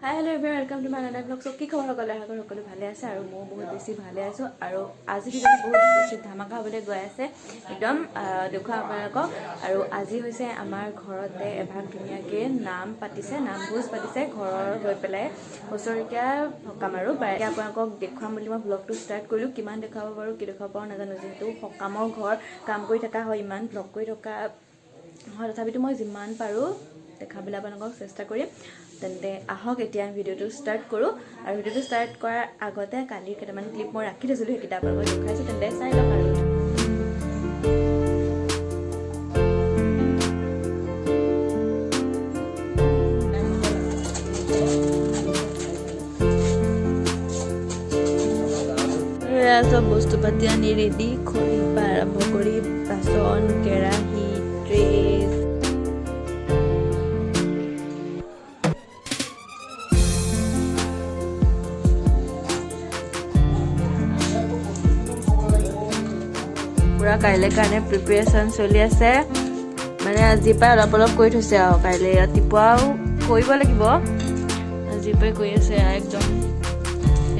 Hi hello' everyone, welcome to my another blog. কি খবৰ সকলোৰে? আশা কৰোঁ সকলো ভালে আছে আৰু মই বহুত বেছি ভালে আছোঁ। আৰু আজি ভিডিঅ'টো বহুত বেছি ধামাকা হ'বলৈ গৈ আছে, একদম দেখুৱাম আপোনালোকক। আৰু আজি হৈছে আমাৰ ঘৰতে এভাগ ধুনীয়াকৈ নাম পাতিছে, নামভোজ পাতিছে ঘৰৰ হৈ পেলাই বছৰেকীয়া সকাম। আৰু বাৰে আপোনালোকক দেখুৱাম বুলি মই ব্লগটো ষ্টাৰ্ট কৰিলোঁ। কিমান দেখুৱাব পাৰোঁ কি দেখুৱাব পাৰোঁ নাজানো, যিহেতু সকামৰ ঘৰ কাম কৰি থকা হয়, ইমান ব্লগ কৰি থকা হয়, তথাপিতো মই যিমান পাৰোঁ দেখাবলৈ আপোনালোকক চেষ্টা কৰিম। তেন্তে আহক এতিয়া আমি ভিডিঅ'টো ষ্টাৰ্ট কৰোঁ। আৰু ভিডিঅ'টো ষ্টাৰ্ট কৰাৰ আগতে কালিৰ কেইটামান ক্লিপ মই ৰাখি থৈছিলোঁ, সেইকেইটা আপোনালোকক দেখুৱাইছোঁ, তেন্তে চাই লওক। আৰু চব বস্তু পাতি আনি ৰেডি, খৰিৰ পৰা আৰম্ভ কৰি বাচন, কেৰাহী, ট্ৰে, পুৰা কাইলৈ কাৰণে প্ৰিপেৰেশ্যন চলি আছে। মানে আজিৰ পৰা অলপ অলপ কৰি থৈছে আৰু কাইলৈ ৰাতিপুৱাও কৰিব লাগিব। আজিৰ পৰাই কৰি আছে একদম।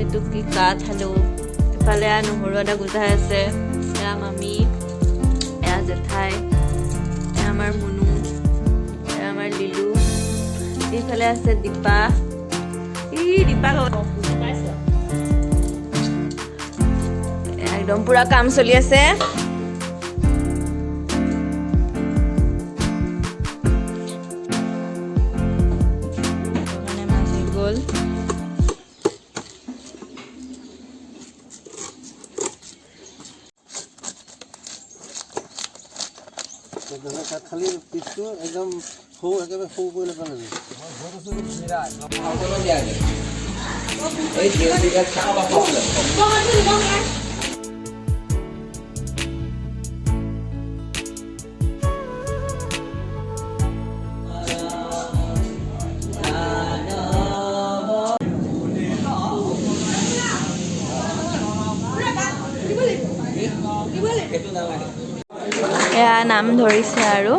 এইটো কি কাঠ আলু, এফালে নহৰু আদা গোটাই আছে, এয়া মামী, এয়া জেঠাই, এয়া আমাৰ মুনু, এয়া আমাৰ লিলু, এইফালে আছে দীপা। দীপা একদম পুৰা কাম চলি আছে। খালি পিছটো একদম সৰু, একেবাৰে সৰু কৰি ল'ব লাগে। এয়া নাম ধৰিছে আৰু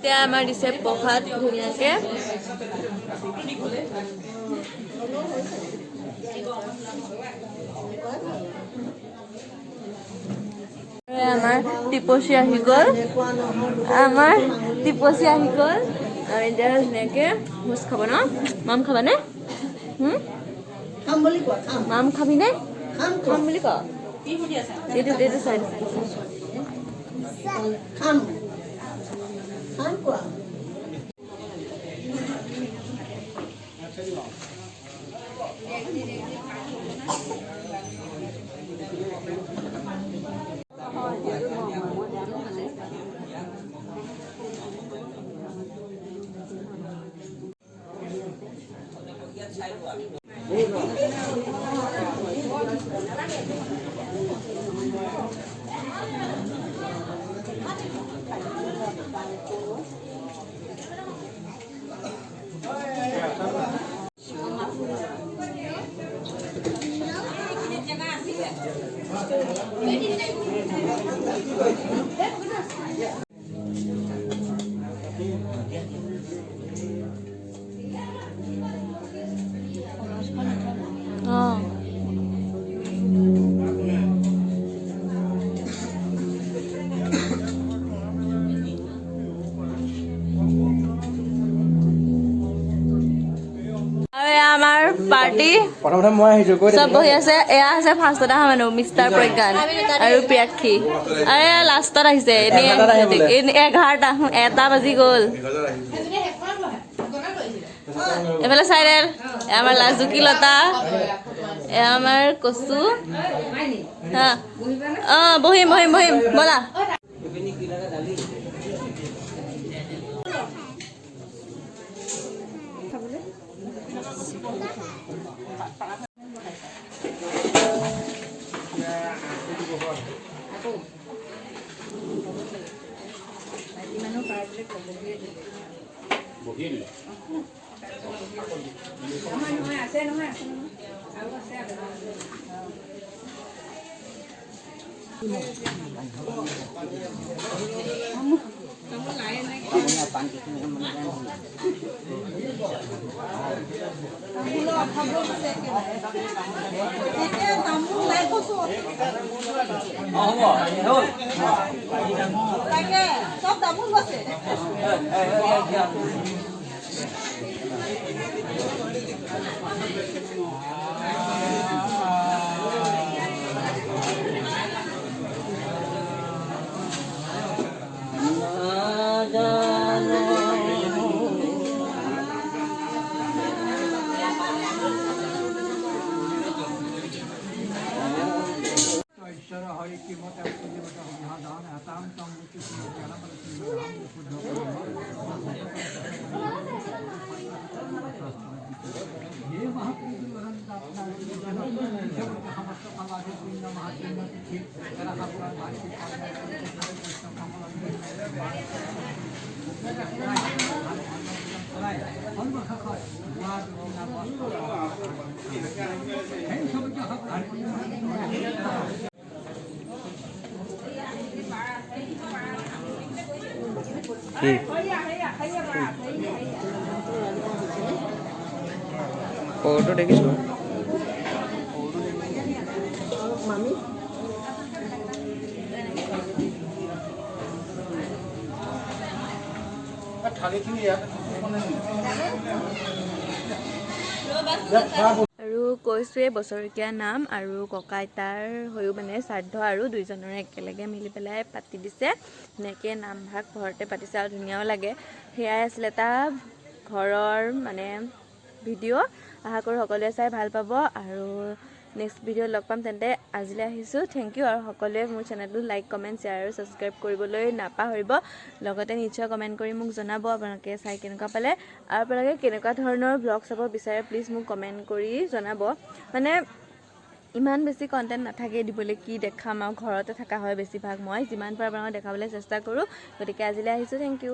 এতিয়া আমাৰ দিছে প্ৰসাদ ধুনীয়াকে আমাৰ টিপচি আহি গ'ল আৰু এতিয়া ধুনীয়াকে ভোজ খাব ন মাম খাবানে মাম খাবিনে খাম বুলি ক এইটো চাই আমাৰ পাৰ্টি প্ৰথমতে মই আহিছো কৈ চব বহি আছে এয়া আছে ফাৰ্ষ্টত অহা মানুহ মিষ্টাৰ প্ৰজ্ঞান আৰু প্ৰিয়াক্ষী আৰু এয়া লাষ্টত আহিছে এনে 11টা বাজি গ'ল এইফালে চাইৰেল আমাৰ লাজুকী লতা এয়া আমাৰ কচু হা বহিম ব'লা কি সৰুটো দেখিছোঁ মামি আৰু কৈছোৱে বছৰেকীয়া নাম আৰু ককা আইতাৰ হৈও মানে শ্ৰাদ্ধ আৰু দুইজনৰে একেলগে মিলি পেলাই পাতি দিছে এনেকৈ নামভাগ ঘৰতে পাতিছে আৰু ধুনীয়াও লাগে সেয়াই আছিলে এটা ঘৰৰ মানে ভিডিঅ' আশা কৰোঁ সকলোৱে চাই ভাল পাব আৰু নেক্সট ভিডিঅ'ত লগ পাম তেন্তে আজিলৈ আহিছোঁ থেংক ইউ আৰু সকলোৱে মোৰ চেনেলটো লাইক কমেণ্ট শ্বেয়াৰ আৰু ছাবস্ক্ৰাইব কৰিবলৈ নাপাহৰিব লগতে নিশ্চয় কমেণ্ট কৰি মোক জনাব আপোনালোকে চাই কেনেকুৱা পালে আৰু আপোনালোকে কেনেকুৱা ধৰণৰ ব্লগ চাব বিচাৰে প্লিজ মোক কমেণ্ট কৰি জনাব মানে ইমান বেছি কণ্টেণ্ট নাথাকে দিবলৈ কি দেখাম আৰু ঘৰতে থকা হয় বেছিভাগ মই যিমান পাৰোঁ আপোনালোকক দেখাবলৈ চেষ্টা কৰোঁ গতিকে আজিলৈ আহিছোঁ থেংক ইউ